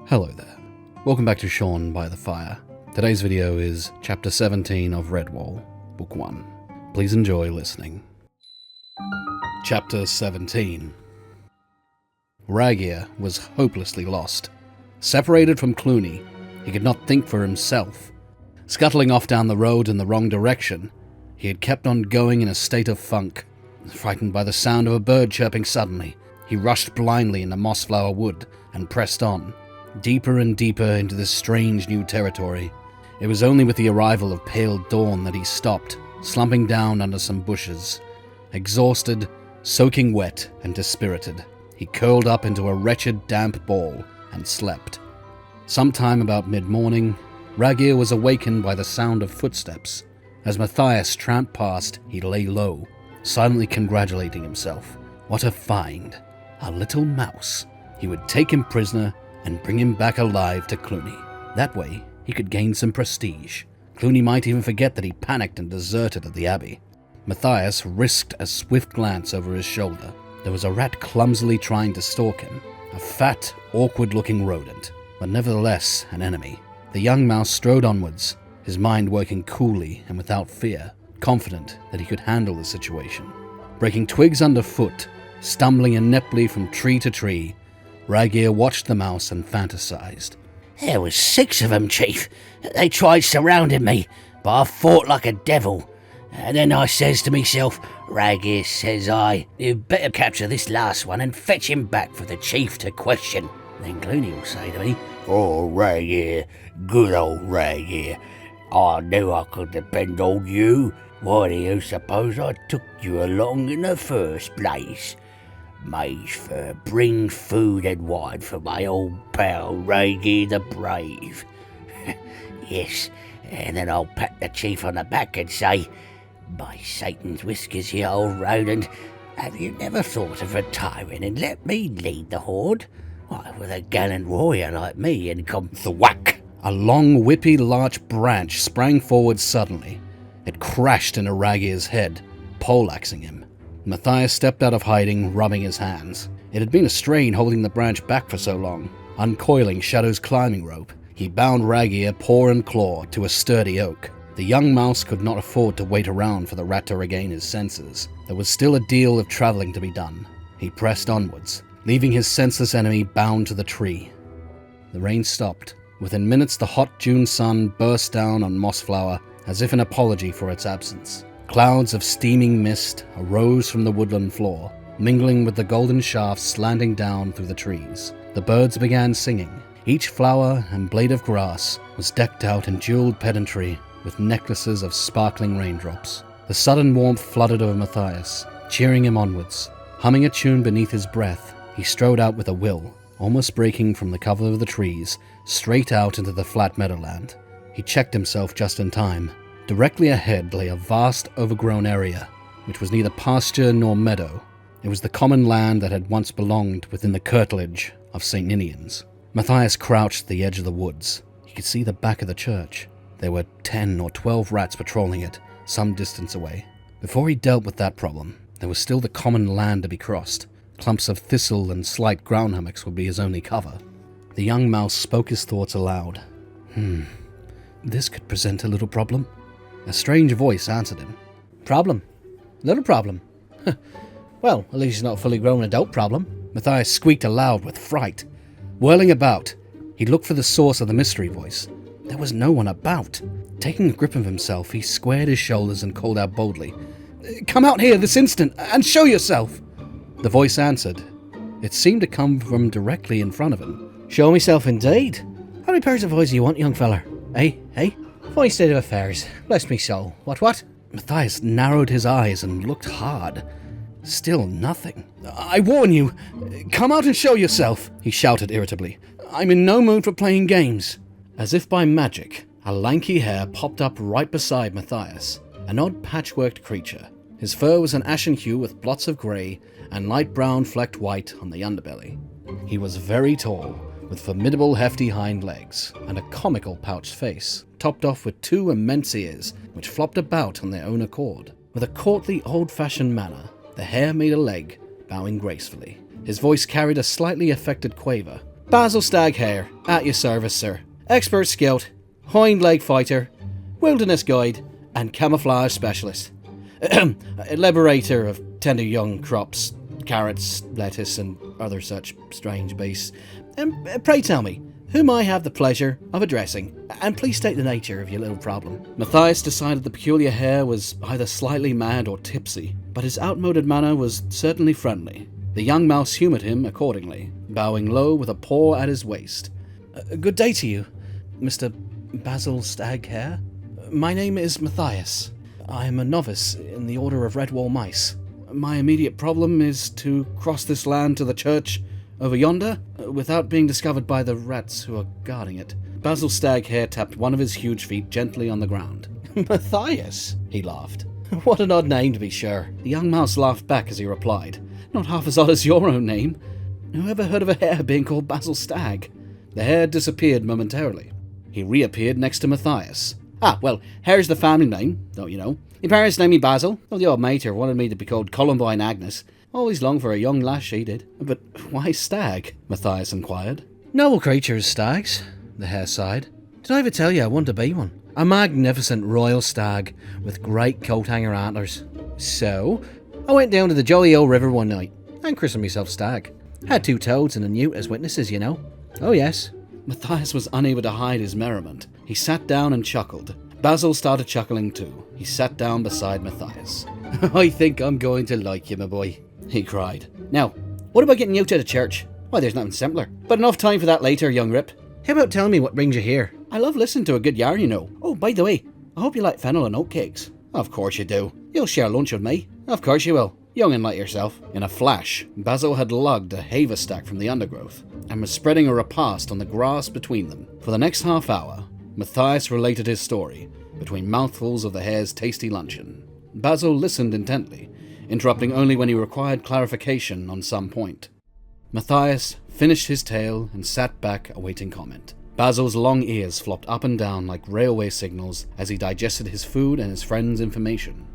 Hello there. Welcome back to Sean by the Fire. Today's video is Chapter 17 of Redwall, Book 1. Please enjoy listening. Chapter 17. Ragier was hopelessly lost. Separated from Clooney, he could not think for himself. Scuttling off down the road in the wrong direction, he had kept on going in a state of funk. Frightened by the sound of a bird chirping suddenly, he rushed blindly into Mossflower Wood and pressed on, deeper and deeper into this strange new territory. It was only with the arrival of pale dawn that he stopped, slumping down under some bushes. Exhausted, soaking wet, and dispirited, he curled up into a wretched damp ball and slept. Sometime about mid-morning, Ragier was awakened by the sound of footsteps. As Matthias tramped past, he lay low, silently congratulating himself. What a find! A little mouse. He would take him prisoner and bring him back alive to Clooney. That way, he could gain some prestige. Clooney might even forget that he panicked and deserted at the Abbey. Matthias risked a swift glance over his shoulder. There was a rat clumsily trying to stalk him, a fat, awkward-looking rodent, but nevertheless an enemy. The young mouse strode onwards, his mind working coolly and without fear, confident that he could handle the situation. Breaking twigs underfoot, stumbling ineptly from tree to tree, Ragier watched the mouse and fantasized. There was 6 of them, Chief. They tried surrounding me, but I fought like a devil. And then I says to myself, Ragier, says I, you'd better capture this last one and fetch him back for the Chief to question. Then Clooney will say to me, Oh, Ragier, good old Ragier. I knew I could depend on you. Why do you suppose I took you along in the first place? Made for bring food and wine for my old pal Ragier the Brave. Yes, and then I'll pat the Chief on the back and say, By Satan's whiskers, you old rodent, have you never thought of retiring and let me lead the horde? Why, with a gallant warrior like me and come thwack. A long, whippy larch branch sprang forward suddenly. It crashed into Ragier's head, poleaxing him. Matthias stepped out of hiding, rubbing his hands. It had been a strain holding the branch back for so long. Uncoiling Shadow's climbing rope, he bound Ragier paw and claw to a sturdy oak. The young mouse could not afford to wait around for the rat to regain his senses. There was still a deal of traveling to be done. He pressed onwards, leaving his senseless enemy bound to the tree. The rain stopped. Within minutes, the hot June sun burst down on Mossflower as if an apology for its absence. Clouds of steaming mist arose from the woodland floor, mingling with the golden shafts slanting down through the trees. The birds began singing. Each flower and blade of grass was decked out in jeweled pedantry with necklaces of sparkling raindrops. The sudden warmth flooded over Matthias, cheering him onwards. Humming a tune beneath his breath, he strode out with a will, almost breaking from the cover of the trees, straight out into the flat meadowland. He checked himself just in time. Directly ahead lay a vast, overgrown area, which was neither pasture nor meadow. It was the common land that had once belonged within the curtilage of St. Ninian's. Matthias crouched at the edge of the woods. He could see the back of the church. There were 10 or 12 rats patrolling it, some distance away. Before he dealt with that problem, there was still the common land to be crossed. Clumps of thistle and slight ground hummocks would be his only cover. The young mouse spoke his thoughts aloud. This could present a little problem. A strange voice answered him. Problem? Little problem? Well, at least it's not a fully grown adult problem. Matthias squeaked aloud with fright. Whirling about, he looked for the source of the mystery voice. There was no one about. Taking a grip of himself, he squared his shoulders and called out boldly, Come out here this instant, and show yourself! The voice answered. It seemed to come from directly in front of him. Show myself indeed. How many pairs of eyes do you want, young feller? Eh? Funny state of affairs. Bless me soul. What? Matthias narrowed his eyes and looked hard. Still nothing. I warn you, come out and show yourself, he shouted irritably. I'm in no mood for playing games. As if by magic, a lanky hare popped up right beside Matthias, an odd patchworked creature. His fur was an ashen hue with blots of grey and light brown flecked white on the underbelly. He was very tall, with formidable hefty hind legs, and a comical pouched face, topped off with 2 immense ears, which flopped about on their own accord. With a courtly, old-fashioned manner, the hare made a leg, bowing gracefully. His voice carried a slightly affected quaver. Basil Stag Hare, at your service, sir. Expert scout, hind leg fighter, wilderness guide, and camouflage specialist. Liberator of tender young crops, carrots, lettuce, and other such strange beasts. Pray tell me, whom I have the pleasure of addressing, and please state the nature of your little problem. Matthias decided the peculiar hare was either slightly mad or tipsy, but his outmoded manner was certainly friendly. The young mouse humoured him accordingly, bowing low with a paw at his waist. Good day to you, Mr. Basil Stag Hare. My name is Matthias. I am a novice in the Order of Redwall Mice. My immediate problem is to cross this land to the church over yonder without being discovered by the rats who are guarding it. Basil Stag Hare tapped one of his huge feet gently on the ground. Matthias, he laughed. What an odd name to be sure. The young mouse laughed back as he replied. Not half as odd as your own name. Who ever heard of a hare being called Basil Stag? The hare disappeared momentarily. He reappeared next to Matthias. Ah, well, hare's the family name, don't you know. My parents named me Basil. Well, the old mater wanted me to be called Columbine Agnes. Always longed for a young lass, she did. But why stag? Matthias inquired. Noble creatures, stags, the hare sighed. Did I ever tell you I want to be one? A magnificent royal stag with great coat hanger antlers. So, I went down to the jolly old river one night and christened myself Stag. Had 2 toads and a newt as witnesses, you know. Oh yes. Matthias was unable to hide his merriment. He sat down and chuckled. Basil started chuckling too. He sat down beside Matthias. I think I'm going to like you, my boy, he cried. Now, what about getting you to the church? Why, there's nothing simpler. But enough time for that later, young rip. How about telling me what brings you here? I love listening to a good yarn, you know. Oh, by the way, I hope you like fennel and oatcakes. Of course you do. You'll share lunch with me. Of course you will. Young and like yourself. In a flash, Basil had lugged a haversack from the undergrowth and was spreading a repast on the grass between them. For the next half hour, Matthias related his story between mouthfuls of the hare's tasty luncheon. Basil listened intently, interrupting only when he required clarification on some point. Matthias finished his tale and sat back awaiting comment. Basil's long ears flopped up and down like railway signals as he digested his food and his friend's information.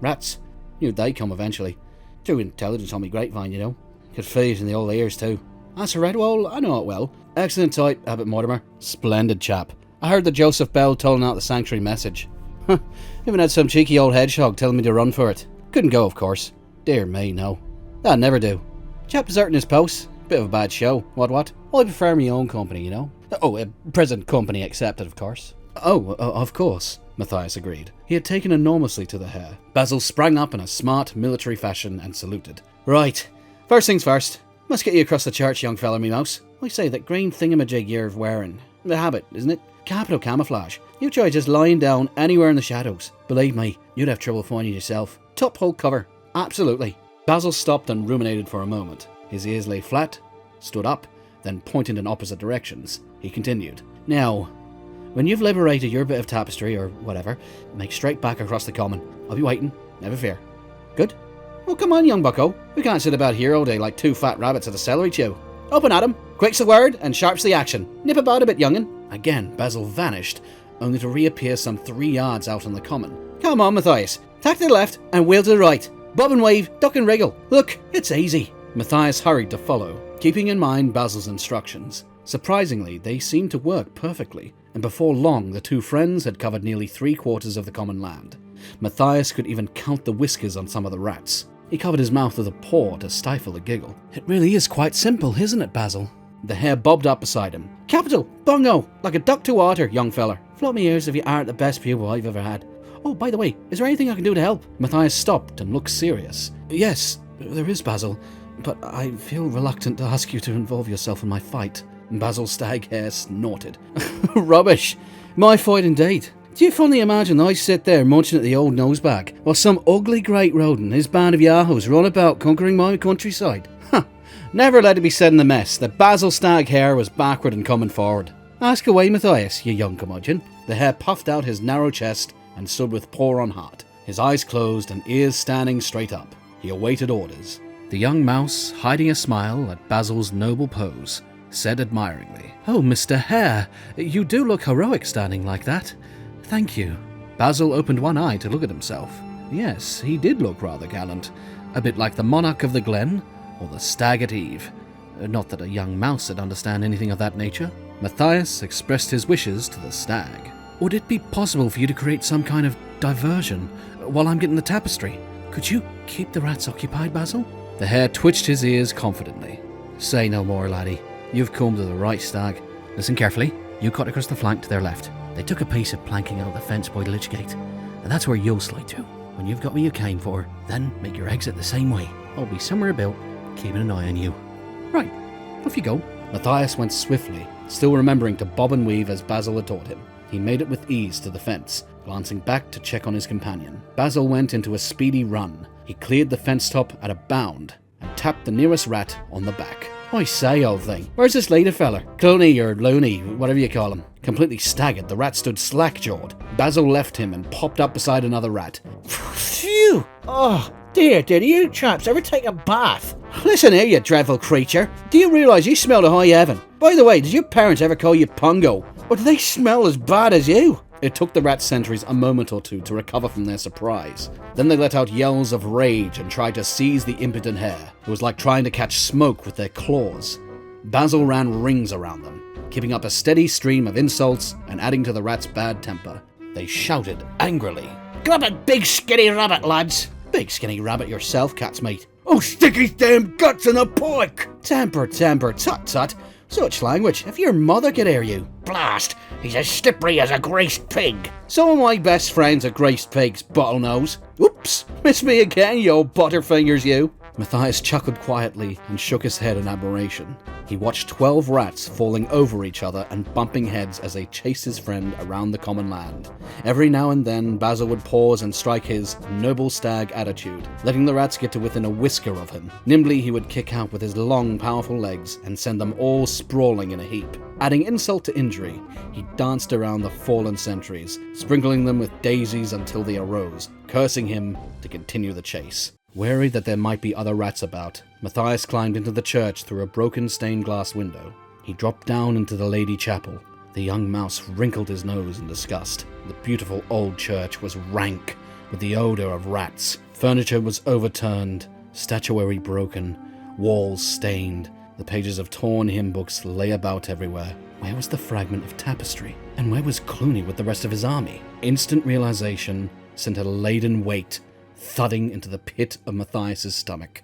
Rats. Knew they'd come eventually. Too intelligent on me grapevine, you know. Could feel it in the old ears too. As for Redwall, I know it well. Excellent type, Abbot Mortimer. Splendid chap. I heard that Joseph Bell tolling out the sanctuary message. Even had some cheeky old hedgehog telling me to run for it. Couldn't go, of course. Dear me, no. That'd never do. Chap deserting his post. Bit of a bad show. What? I prefer my own company, you know. Oh, present company accepted, of course. Oh, of course, Matthias agreed. He had taken enormously to the hare. Basil sprang up in a smart military fashion and saluted. Right. First things first. Must get you across the church, young fella, me mouse. I say, that green thingamajig you're wearing. The habit, isn't it? Capital camouflage. You try just lying down anywhere in the shadows. Believe me, you'd have trouble finding yourself. Top hole cover. Absolutely. Basil stopped and ruminated for a moment. His ears lay flat, stood up, then pointed in opposite directions. He continued. Now, when you've liberated your bit of tapestry or whatever, make straight back across the common. I'll be waiting, never fear. Good? Oh, come on, young bucko. We can't sit about here all day like 2 fat rabbits at a celery chew. Open at 'em. Quick's the word and sharp's the action. Nip about a bit, young'un. Again, Basil vanished, only to reappear some 3 yards out on the common. Come on, Matthias. Tack to the left and wheel to the right. Bob and wave, duck and wriggle. Look, it's easy. Matthias hurried to follow, keeping in mind Basil's instructions. Surprisingly, they seemed to work perfectly, and before long the 2 friends had covered nearly 3/4 of the common land. Matthias could even count the whiskers on some of the rats. He covered his mouth with a paw to stifle a giggle. It really is quite simple, isn't it, Basil? The hare bobbed up beside him. Capital! Bongo! Like a duck to water, young feller. Float me ears if you aren't the best pupil I've ever had. Oh, by the way, is there anything I can do to help? Matthias stopped and looked serious. Yes, there is, Basil, but I feel reluctant to ask you to involve yourself in my fight. Basil Stag Hare snorted. Rubbish! My fight indeed. Do you fondly imagine I sit there munching at the old nosebag while some ugly great rodent and his band of yahoos run about conquering my countryside? Never let it be said in the mess that Basil Stag Hare was backward and coming forward. Ask away, Matthias, you young curmudgeon. The hare puffed out his narrow chest and stood with paw on heart, his eyes closed and ears standing straight up. He awaited orders. The young mouse, hiding a smile at Basil's noble pose, said admiringly, "Oh, Mr. Hare, you do look heroic standing like that. Thank you." Basil opened one eye to look at himself. Yes, he did look rather gallant, a bit like the monarch of the glen or the stag at eve. Not that a young mouse would understand anything of that nature. Matthias expressed his wishes to the stag. Would it be possible for you to create some kind of diversion while I'm getting the tapestry? Could you keep the rats occupied, Basil? The hare twitched his ears confidently. Say no more, laddie. You've come to the right stag. Listen carefully. You cut across the flank to their left. They took a piece of planking out of the fence by the lich gate, and that's where you'll slide to. When you've got what you came for, then make your exit the same way. I'll be somewhere about, keeping an eye on you. Right, off you go. Matthias went swiftly, still remembering to bob and weave as Basil had taught him. He made it with ease to the fence, glancing back to check on his companion. Basil went into a speedy run. He cleared the fence top at a bound and tapped the nearest rat on the back. I say, old thing, where's this later feller? Clooney or Looney, whatever you call him. Completely staggered, the rat stood slack-jawed. Basil left him and popped up beside another rat. Phew! Oh, dear, did you chaps ever take a bath? Listen here, you dreadful creature. Do you realise you smell to high heaven? By the way, did your parents ever call you Pungo? Or do they smell as bad as you? It took the rat sentries a moment or two to recover from their surprise. Then they let out yells of rage and tried to seize the impotent hare. It was like trying to catch smoke with their claws. Basil ran rings around them, keeping up a steady stream of insults and adding to the rat's bad temper. They shouted angrily. Grab a big skinny rabbit, lads. Big skinny rabbit yourself, cat's mate. Oh, stick his damn guts in a pike! Temper, tut tut. Such language, if your mother could hear you. Blast! He's as slippery as a greased pig. Some of my best friends are greased pigs, bottlenose. Oops, miss me again, you old butterfingers, you. Matthias chuckled quietly and shook his head in admiration. He watched 12 rats falling over each other and bumping heads as they chased his friend around the common land. Every now and then, Basil would pause and strike his noble stag attitude, letting the rats get to within a whisker of him. Nimbly, he would kick out with his long, powerful legs and send them all sprawling in a heap. Adding insult to injury, he danced around the fallen sentries, sprinkling them with daisies until they arose, cursing him to continue the chase. Wary that there might be other rats about, Matthias climbed into the church through a broken stained glass window. He dropped down into the Lady Chapel. The young mouse wrinkled his nose in disgust. The beautiful old church was rank with the odor of rats. Furniture was overturned, statuary broken, walls stained. The pages of torn hymn books lay about everywhere. Where was the fragment of tapestry? And where was Clooney with the rest of his army? Instant realization sent a laden weight thudding into the pit of Matthias's stomach.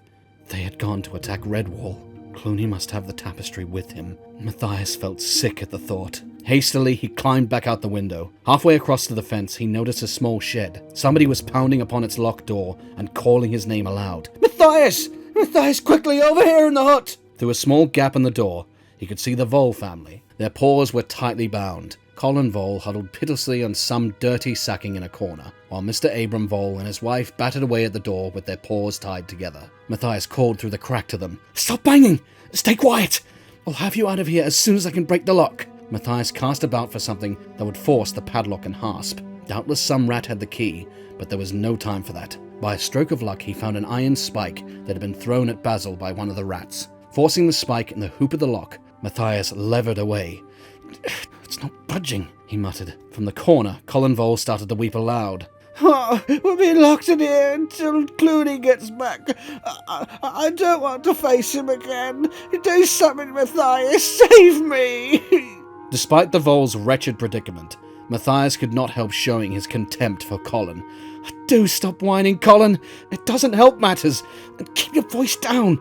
They had gone to attack Redwall. Clooney must have the tapestry with him. Matthias felt sick at the thought. Hastily, he climbed back out the window. Halfway across to the fence, he noticed a small shed. Somebody was pounding upon its locked door and calling his name aloud. Matthias! Matthias, quickly, over here in the hut! Through a small gap in the door, he could see the Vole family. Their paws were tightly bound. Colin Vole huddled pitilessly on some dirty sacking in a corner, while Mr. Abram Vole and his wife battered away at the door with their paws tied together. Matthias called through the crack to them. "Stop banging! Stay quiet! I'll have you out of here as soon as I can break the lock." Matthias cast about for something that would force the padlock and hasp. Doubtless some rat had the key, but there was no time for that. By a stroke of luck, he found an iron spike that had been thrown at Basil by one of the rats. Forcing the spike in the hoop of the lock, Matthias levered away. "It's not budging," he muttered. From the corner, Colin Vole started to weep aloud. Oh, we're being locked in here until Clooney gets back. I don't want to face him again. Do something, Matthias. Save me. Despite the Vole's wretched predicament, Matthias could not help showing his contempt for Colin. "Do stop whining, Colin. It doesn't help matters. And keep your voice down.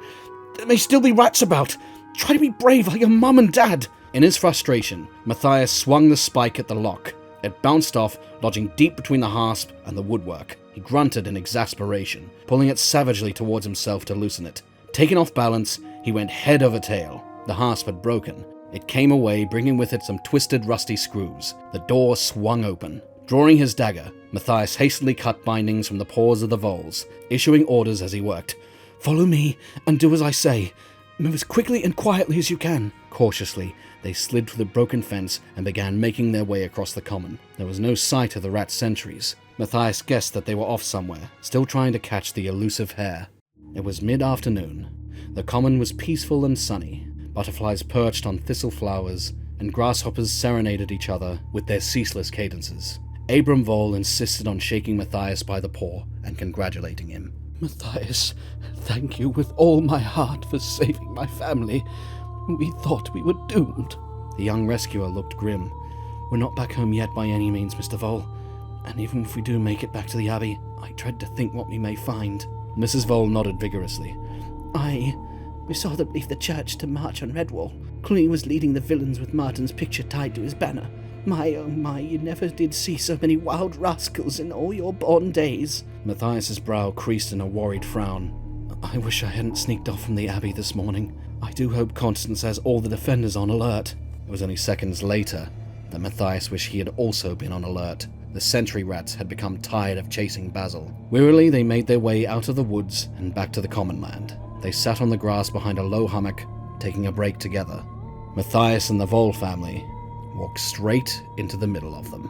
There may still be rats about. Try to be brave like your mum and dad." In his frustration, Matthias swung the spike at the lock. It bounced off, lodging deep between the hasp and the woodwork. He grunted in exasperation, pulling it savagely towards himself to loosen it. Taken off balance, he went head over tail. The hasp had broken. It came away, bringing with it some twisted, rusty screws. The door swung open. Drawing his dagger, Matthias hastily cut bindings from the paws of the voles, issuing orders as he worked. "Follow me, and do as I say. Move as quickly and quietly as you can." Cautiously, they slid through the broken fence and began making their way across the common. There was no sight of the rat sentries. Matthias guessed that they were off somewhere, still trying to catch the elusive hare. It was mid-afternoon. The common was peaceful and sunny. Butterflies perched on thistle flowers, and grasshoppers serenaded each other with their ceaseless cadences. Abram Vole insisted on shaking Matthias by the paw and congratulating him. Matthias, thank you with all my heart for saving my family. We thought we were doomed. The young rescuer looked grim. We're not back home yet by any means, Mr. Vole. And even if we do make it back to the Abbey, I dread to think what we may find. Mrs. Vole nodded vigorously. We saw them leave the church to march on Redwall. Clooney was leading the villains with Martin's picture tied to his banner. My, oh my, you never did see so many wild rascals in all your born days. Matthias's brow creased in a worried frown. I wish I hadn't sneaked off from the Abbey this morning. I do hope Constance has all the defenders on alert. It was only seconds later that Matthias wished he had also been on alert. The sentry rats had become tired of chasing Basil. Wearily they made their way out of the woods and back to the common land. They sat on the grass behind a low hummock, taking a break together. Matthias and the Vole family walked straight into the middle of them.